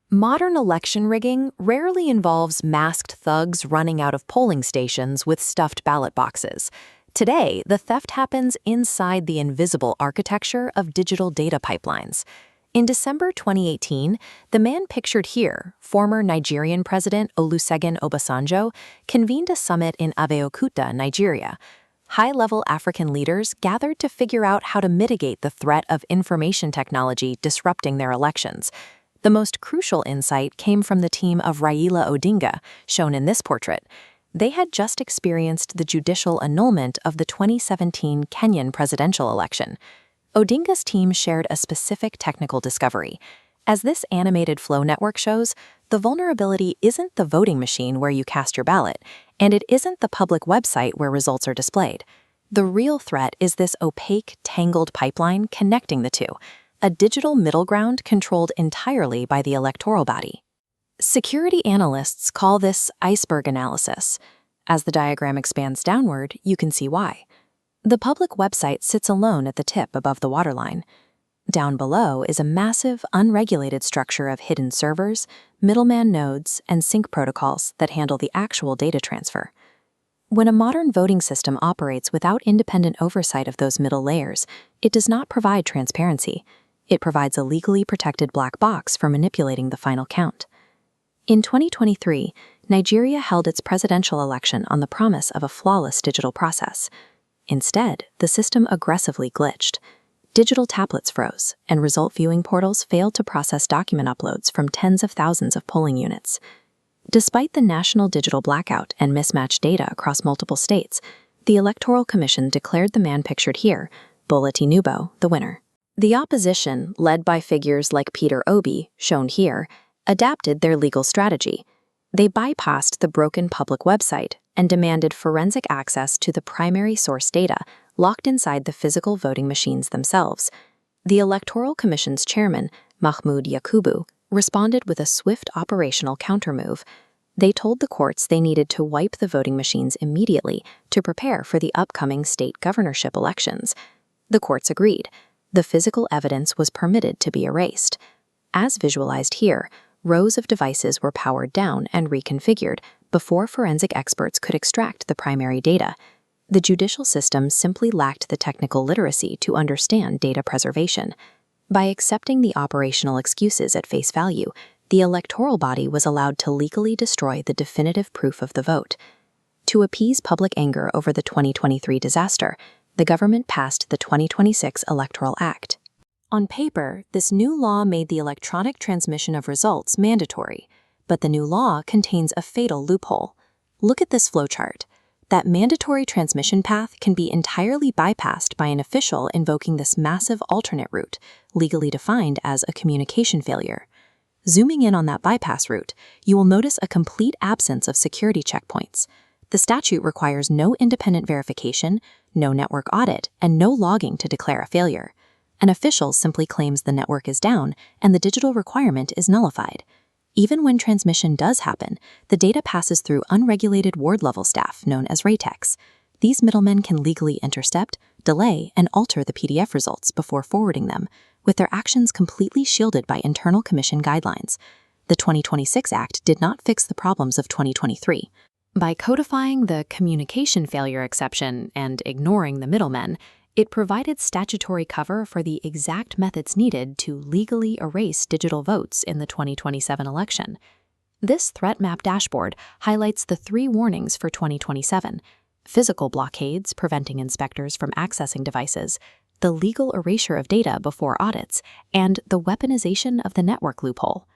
Modern election rigging rarely involves masked thugs running out of polling stations with stuffed ballot boxes. Today, the theft happens inside the invisible architecture of digital data pipelines. In December 2018, the man pictured here, former Nigerian President Olusegun Obasanjo, convened a summit in Abeokuta, Nigeria. High-level African leaders gathered to figure out how to mitigate the threat of information technology disrupting their elections. The most crucial insight came from the team of Raila Odinga, shown in this portrait. They had just experienced the judicial annulment of the 2017 Kenyan presidential election. Odinga's team shared a specific technical discovery. As this animated flow network shows, the vulnerability isn't the voting machine where you cast your ballot, and it isn't the public website where results are displayed. The real threat is this opaque, tangled pipeline connecting the two, a digital middle ground controlled entirely by the electoral body. Security analysts call this iceberg analysis. As the diagram expands downward, you can see why. The public website sits alone at the tip above the waterline. Down below is a massive, unregulated structure of hidden servers, middleman nodes, and sync protocols that handle the actual data transfer. When a modern voting system operates without independent oversight of those middle layers, it does not provide transparency. It provides a legally protected black box for manipulating the final count. In 2023, Nigeria held its presidential election on the promise of a flawless digital process. Instead, the system aggressively glitched. Digital tablets froze, and result viewing portals failed to process document uploads from tens of thousands of polling units. Despite the national digital blackout and mismatched data across multiple states, the Electoral Commission declared the man pictured here, Bola Tinubu, the winner. The opposition, led by figures like Peter Obi, shown here, adapted their legal strategy. They bypassed the broken public website and demanded forensic access to the primary source data locked inside the physical voting machines themselves. The Electoral Commission's chairman, Mahmoud Yakubu, responded with a swift operational countermove. They told the courts they needed to wipe the voting machines immediately to prepare for the upcoming state governorship elections. The courts agreed. The physical evidence was permitted to be erased. As visualized here, rows of devices were powered down and reconfigured before forensic experts could extract the primary data. The judicial system simply lacked the technical literacy to understand data preservation. By accepting the operational excuses at face value, the electoral body was allowed to legally destroy the definitive proof of the vote. To appease public anger over the 2023 disaster, the government passed the 2026 Electoral Act. On paper, this new law made the electronic transmission of results mandatory, but the new law contains a fatal loophole. Look at this flowchart. That mandatory transmission path can be entirely bypassed by an official invoking this massive alternate route, legally defined as a communication failure. Zooming in on that bypass route, you will notice a complete absence of security checkpoints. The statute requires no independent verification, no network audit, and no logging to declare a failure. An official simply claims the network is down, and the digital requirement is nullified. Even when transmission does happen, the data passes through unregulated ward-level staff known as RATEX. These middlemen can legally intercept, delay, and alter the PDF results before forwarding them, with their actions completely shielded by internal commission guidelines. The 2026 Act did not fix the problems of 2023. By codifying the communication failure exception and ignoring the middlemen, it provided statutory cover for the exact methods needed to legally erase digital votes in the 2027 election. This threat map dashboard highlights the 3 warnings for 2027: physical blockades preventing inspectors from accessing devices, the legal erasure of data before audits, and the weaponization of the network loophole.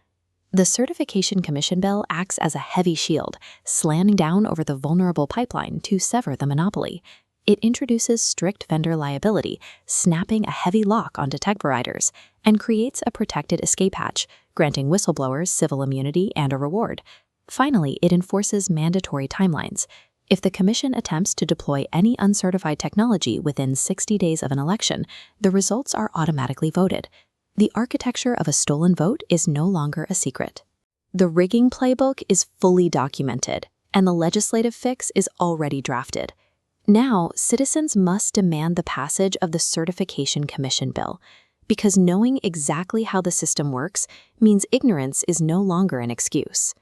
The Certification Commission bill acts as a heavy shield, slanting down over the vulnerable pipeline to sever the monopoly. It introduces strict vendor liability, snapping a heavy lock onto tech providers, and creates a protected escape hatch, granting whistleblowers civil immunity and a reward. Finally, it enforces mandatory timelines. If the Commission attempts to deploy any uncertified technology within 60 days of an election, the results are automatically voted. The architecture of a stolen vote is no longer a secret. The rigging playbook is fully documented, and the legislative fix is already drafted. Now, citizens must demand the passage of the Certification Commission bill. because knowing exactly how the system works means ignorance is no longer an excuse.